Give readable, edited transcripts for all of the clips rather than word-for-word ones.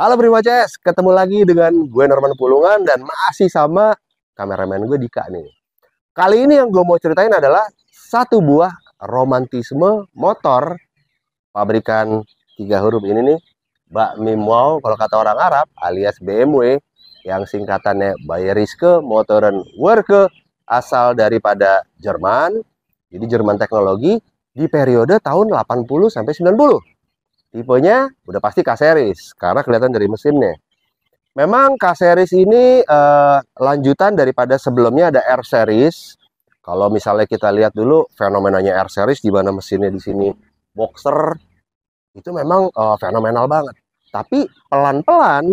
Halo Prima CS, ketemu lagi dengan gue Norman Pulungan dan masih sama kameramen gue Dika nih. Kali ini yang gue mau ceritain adalah satu buah romantisme motor pabrikan 3 huruf ini nih, Bakmi Wow kalau kata orang Arab alias BMW yang singkatannya Bayerische Motoren Werke, asal daripada Jerman. Jadi Jerman teknologi di periode tahun 80 sampai 90. Tipenya udah pasti K-Series karena kelihatan dari mesinnya. Memang K-Series ini lanjutan daripada sebelumnya ada R-Series. Kalau misalnya kita lihat dulu fenomenanya R-Series di mana mesinnya di sini boxer, itu memang fenomenal banget. Tapi pelan-pelan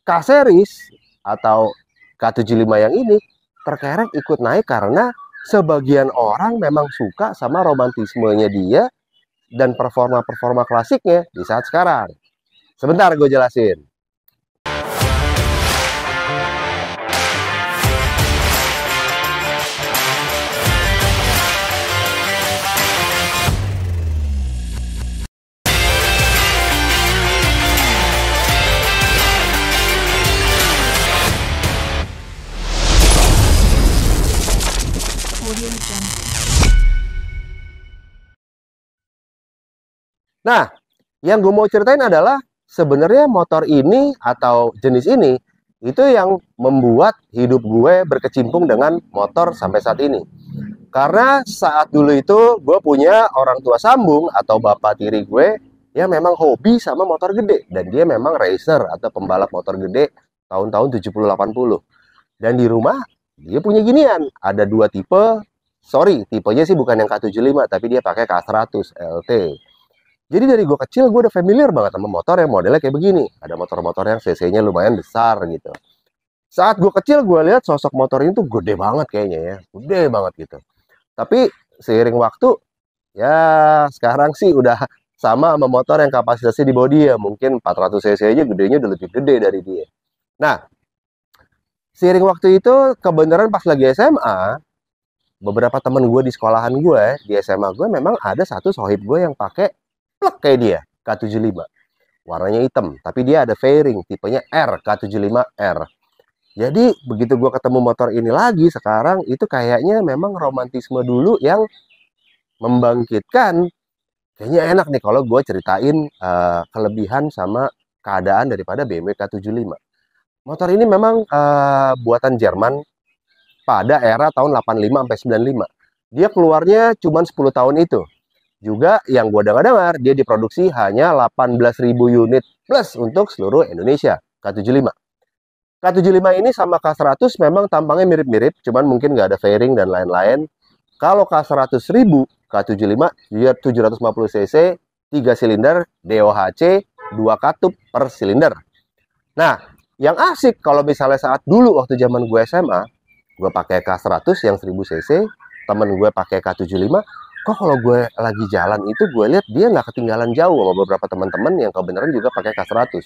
K-Series atau K75 yang ini terkerek ikut naik karena sebagian orang memang suka sama romantismenya dia dan performa-performa klasiknya di saat sekarang. Sebentar gue jelasin. Nah, yang gue mau ceritain adalah sebenarnya motor ini atau jenis ini itu yang membuat hidup gue berkecimpung dengan motor sampai saat ini. Karena saat dulu itu gue punya orang tua sambung atau bapak tiri gue yang memang hobi sama motor gede. Dan dia memang racer atau pembalap motor gede tahun-tahun 70-80. Dan di rumah dia punya ginian. Ada dua tipe, tipenya sih bukan yang K75 tapi dia pakai K100 LT. Jadi dari gue kecil gue udah familiar banget sama motor yang modelnya kayak begini. Ada motor-motor yang cc-nya lumayan besar gitu. Saat gue kecil gue lihat sosok motor ini tuh gede banget kayaknya ya. Gede banget gitu. Tapi seiring waktu ya sekarang sih udah sama motor yang kapasitasnya di bodi ya. Mungkin 400 cc aja gedenya udah lebih gede dari dia. Nah, seiring waktu itu kebenaran pas lagi SMA, beberapa temen gue di sekolahan gue, di SMA gue memang ada satu sohib gue yang pakai plek kayak dia, K75. Warnanya hitam, tapi dia ada fairing, tipenya R, K75R. Jadi begitu gue ketemu motor ini lagi sekarang, itu kayaknya memang romantisme dulu yang membangkitkan. Kayaknya enak nih kalau gue ceritain kelebihan sama keadaan daripada BMW K75. Motor ini memang buatan Jerman pada era tahun 85 sampai 95. Dia keluarnya cuma 10 tahun itu. Juga yang gue dengar dia diproduksi hanya 18.000 unit plus untuk seluruh Indonesia K75. K75 ini sama K100 memang tampangnya mirip-mirip, cuman mungkin nggak ada fairing dan lain-lain. Kalau K100.000, K75 dia 750 cc, 3 silinder, DOHC, 2 katup per silinder. Nah, yang asik kalau misalnya saat dulu waktu zaman gue SMA, gue pakai K100 yang 1000 cc, temen gue pakai K75, kok kalau gue lagi jalan itu gue lihat dia nggak ketinggalan jauh sama beberapa teman-teman yang kebenaran juga pakai K100.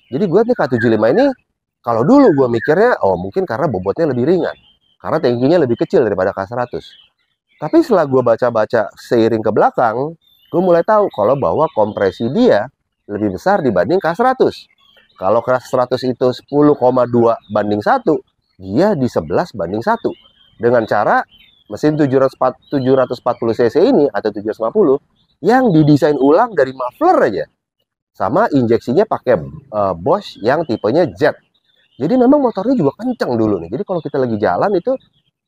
Jadi gue nih K75 ini kalau dulu gue mikirnya mungkin karena bobotnya lebih ringan, karena tankinya lebih kecil daripada K100. Tapi setelah gue baca-baca seiring ke belakang, gue mulai tahu kalau bahwa kompresi dia lebih besar dibanding K100. Kalau K100 itu 10,2 banding 1, dia di 11 banding 1. Dengan cara mesin 740 cc ini atau 750 yang didesain ulang dari muffler aja. Sama injeksinya pakai Bosch yang tipenya Z. Jadi memang motornya juga kencang dulu nih. Jadi kalau kita lagi jalan itu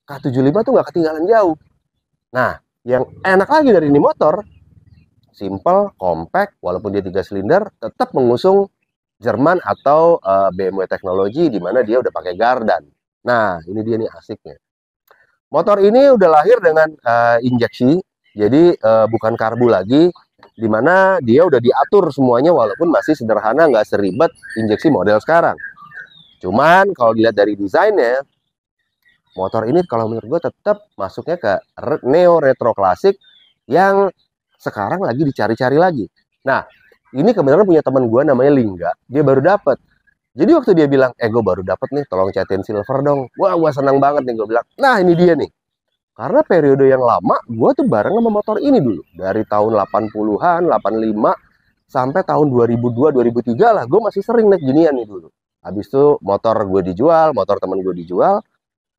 K75 tuh nggak ketinggalan jauh. Nah, yang enak lagi dari ini motor, simple, compact, walaupun dia 3 silinder, tetap mengusung Jerman atau BMW teknologi di mana dia udah pakai gardan. Nah, ini dia nih asiknya. Motor ini udah lahir dengan injeksi, jadi bukan karbu lagi, dimana dia udah diatur semuanya walaupun masih sederhana, nggak seribet injeksi model sekarang. Cuman kalau dilihat dari desainnya, motor ini kalau menurut gue tetap masuknya ke neo retro klasik yang sekarang lagi dicari-cari lagi. Nah, ini kebenaran punya teman gue namanya Lingga, dia baru dapet. Jadi waktu dia bilang, gue baru dapet nih, tolong catin silver dong. Wah, gue senang banget nih, gue bilang, nah ini dia nih. Karena periode yang lama, gue tuh bareng sama motor ini dulu. Dari tahun 80-an, 85, sampai tahun 2002-2003 lah, gue masih sering naik ginian nih dulu. Habis itu motor gue dijual, motor temen gue dijual,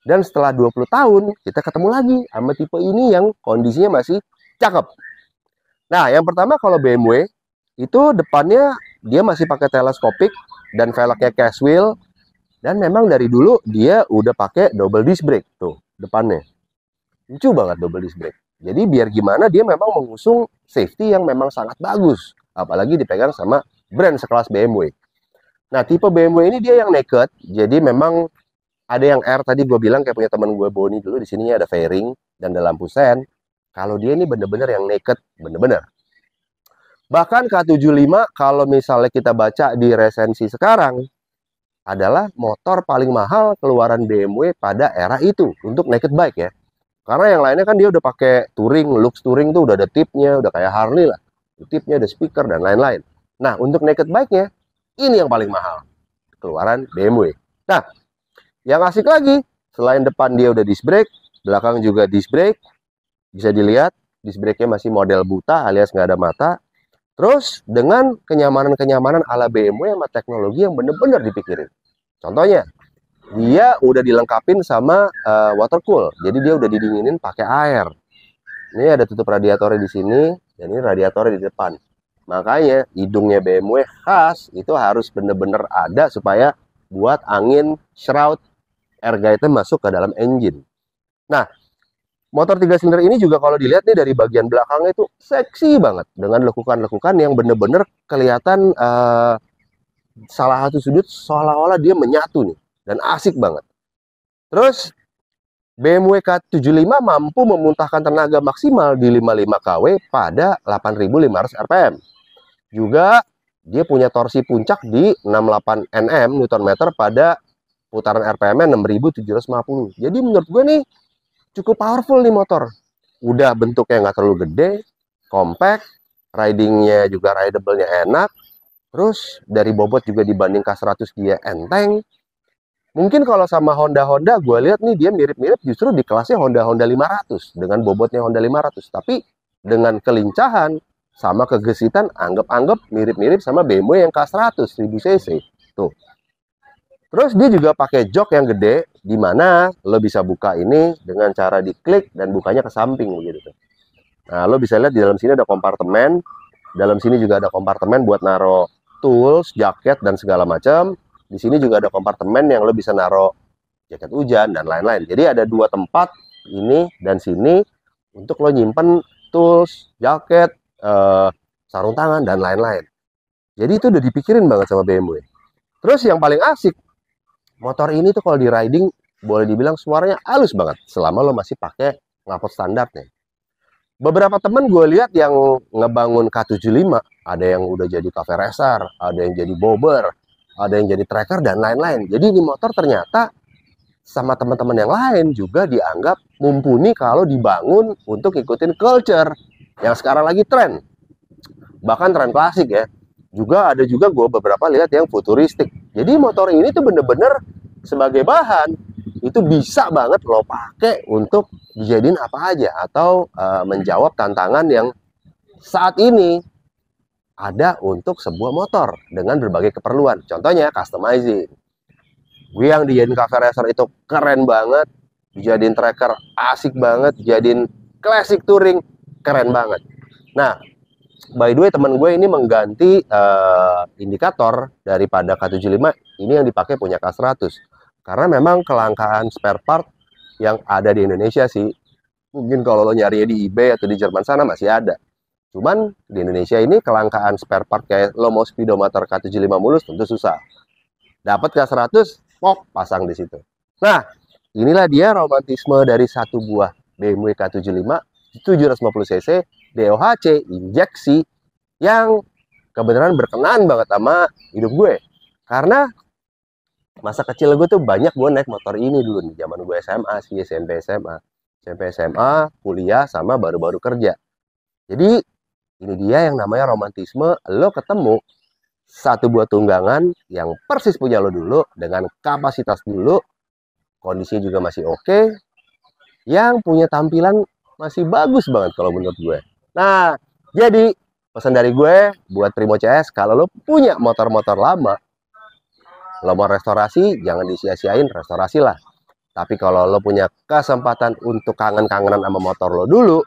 dan setelah 20 tahun kita ketemu lagi sama tipe ini yang kondisinya masih cakep. Nah, yang pertama kalau BMW itu depannya dia masih pakai teleskopik dan velgnya cast wheel, dan memang dari dulu dia udah pakai double disc brake tuh depannya. Lucu banget double disc brake. Jadi biar gimana dia memang mengusung safety yang memang sangat bagus, apalagi dipegang sama brand sekelas BMW. Nah, tipe BMW ini dia yang naked, jadi memang ada yang R tadi gue bilang kayak punya teman gue Boni dulu, di sininya ada fairing dan ada lampu sen. Kalau dia ini bener-bener yang naked, bener-bener. Bahkan K75 kalau misalnya kita baca di resensi sekarang adalah motor paling mahal keluaran BMW pada era itu untuk naked bike ya. Karena yang lainnya kan dia udah pakai touring, looks touring tuh udah ada tipnya, udah kayak Harley lah. Tipnya ada speaker dan lain-lain. Nah, untuk naked bike-nya ini yang paling mahal keluaran BMW. Nah, yang asik lagi, selain depan dia udah disc brake, belakang juga disc brake. Bisa dilihat, disc brake-nya masih model buta alias nggak ada mata. Terus dengan kenyamanan-kenyamanan ala BMW sama teknologi yang bener-bener dipikirin. Contohnya, dia udah dilengkapin sama water cool. Jadi dia udah didinginin pakai air. Ini ada tutup radiatornya di sini, dan ini radiatornya di depan. Makanya hidungnya BMW khas itu harus bener-bener ada supaya buat angin shroud air guide masuk ke dalam engine. Nah, motor 3 silinder ini juga kalau dilihat nih dari bagian belakangnya itu seksi banget dengan lekukan-lekukan yang bener-bener kelihatan salah satu sudut seolah-olah dia menyatu nih dan asik banget. Terus BMW K75 mampu memuntahkan tenaga maksimal di 55 kW pada 8.500 rpm. Juga dia punya torsi puncak di 68 Nm Nm pada putaran RPM-nya 6.750. Jadi menurut gue nih cukup powerful nih motor. Udah bentuknya nggak terlalu gede, compact, ridingnya juga rideable-nya enak. Terus dari bobot juga dibanding K100 dia enteng. Mungkin kalau sama Honda gue lihat nih dia mirip-mirip justru di kelasnya Honda 500 dengan bobotnya Honda 500. Tapi dengan kelincahan sama kegesitan anggap-anggap mirip-mirip sama BMW yang K100 1000 cc. Tuh. Terus dia juga pakai jok yang gede, di mana lo bisa buka ini dengan cara diklik dan bukanya ke samping begitu. Nah, lo bisa lihat di dalam sini ada kompartemen, dalam sini juga ada kompartemen buat naro tools, jaket dan segala macam. Di sini juga ada kompartemen yang lo bisa naro jaket hujan dan lain-lain. Jadi ada dua tempat ini dan sini untuk lo nyimpen tools, jaket, sarung tangan dan lain-lain. Jadi itu udah dipikirin banget sama BMW. Terus yang paling asik, motor ini tuh kalau di riding boleh dibilang suaranya halus banget selama lo masih pakai knalpot standarnya. Beberapa temen gue lihat yang ngebangun K75, ada yang udah jadi cafe racer, ada yang jadi bobber, ada yang jadi tracker dan lain-lain. Jadi ini motor ternyata sama teman-teman yang lain juga dianggap mumpuni kalau dibangun untuk ikutin culture yang sekarang lagi tren. Bahkan tren klasik ya. Juga ada juga gue beberapa lihat yang futuristik. Jadi motor ini tuh bener-bener sebagai bahan itu bisa banget lo pakai untuk dijadiin apa aja atau menjawab tantangan yang saat ini ada untuk sebuah motor dengan berbagai keperluan. Contohnya customizing. Gue yang dijadiin cafe racer itu keren banget, dijadiin tracker asik banget, dijadiin classic touring keren banget. Nah, by the way, teman gue ini mengganti indikator daripada K75 ini yang dipakai punya K100. Karena memang kelangkaan spare part yang ada di Indonesia sih. Mungkin kalau lo nyari di eBay atau di Jerman sana masih ada. Cuman di Indonesia ini kelangkaan spare part kayak lo mau speedometer K75 mulus tentu susah. Dapat K100, pop, pasang di situ. Nah, inilah dia romantisme dari satu buah BMW K75 750 cc DOHC injeksi yang kebenaran berkenan banget sama hidup gue. Karena masa kecil gue tuh banyak gue naik motor ini dulu nih, zaman gue SMA sih, SMP SMA, kuliah sama baru-baru kerja. Jadi ini dia yang namanya romantisme, lo ketemu satu buah tunggangan yang persis punya lo dulu dengan kapasitas dulu, kondisinya juga masih oke, yang punya tampilan masih bagus banget kalau menurut gue. Nah, jadi pesan dari gue buat Primo CS, kalau lo punya motor-motor lama, lo mau restorasi, jangan disia-siain, restorasi lah. Tapi kalau lo punya kesempatan untuk kangen-kangenan sama motor lo dulu,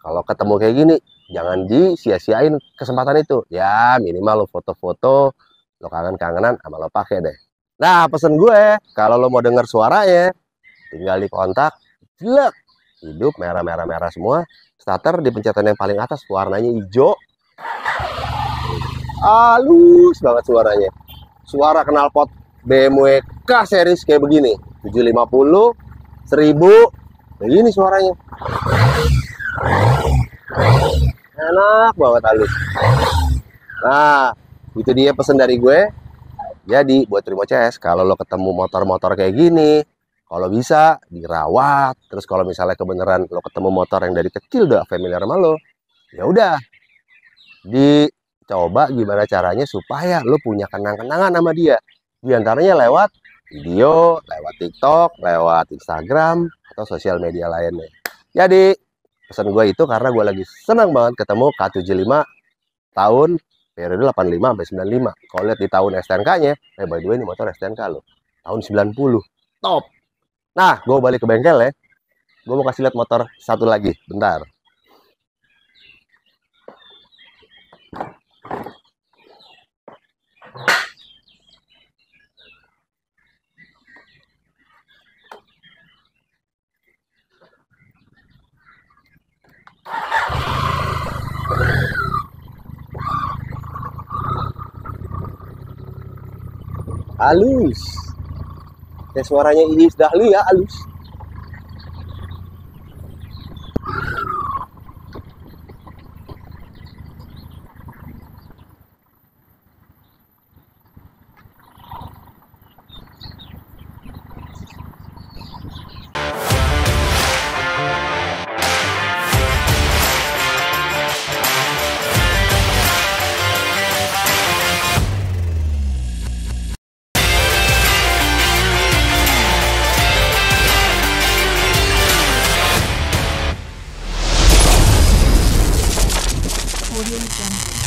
kalau ketemu kayak gini, jangan disia-siain kesempatan itu. Ya minimal lo foto-foto, lo kangen-kangenan sama lo pakai deh. Nah pesen gue, kalau lo mau denger suaranya, tinggal di kontak, jelek, hidup merah-merah-merah semua. Starter dipencetan yang paling atas, warnanya hijau, halus banget suaranya. Suara knalpot BMW K series kayak begini, 750, 1000, begini suaranya. Enak banget, halus. Nah, itu dia pesan dari gue. Jadi buat Primo CS, kalau lo ketemu motor-motor kayak gini, kalau bisa dirawat. Terus kalau misalnya kebenaran lo ketemu motor yang dari kecil udah familiar sama lo, ya udah dicoba gimana caranya supaya lo punya kenang-kenangan sama dia. Di antaranya lewat video, lewat TikTok, lewat Instagram, atau sosial media lainnya. Jadi pesan gue itu karena gue lagi senang banget ketemu K75 tahun periode 85 sampai 95. Kalau lihat di tahun STNK-nya, by the way ini motor STNK lo, tahun 90. Top. Nah, gue balik ke bengkel ya. Gue mau kasih lihat motor satu lagi, bentar. Halus. Kayak suaranya Iis Dahlia, halus. Audio Jungle.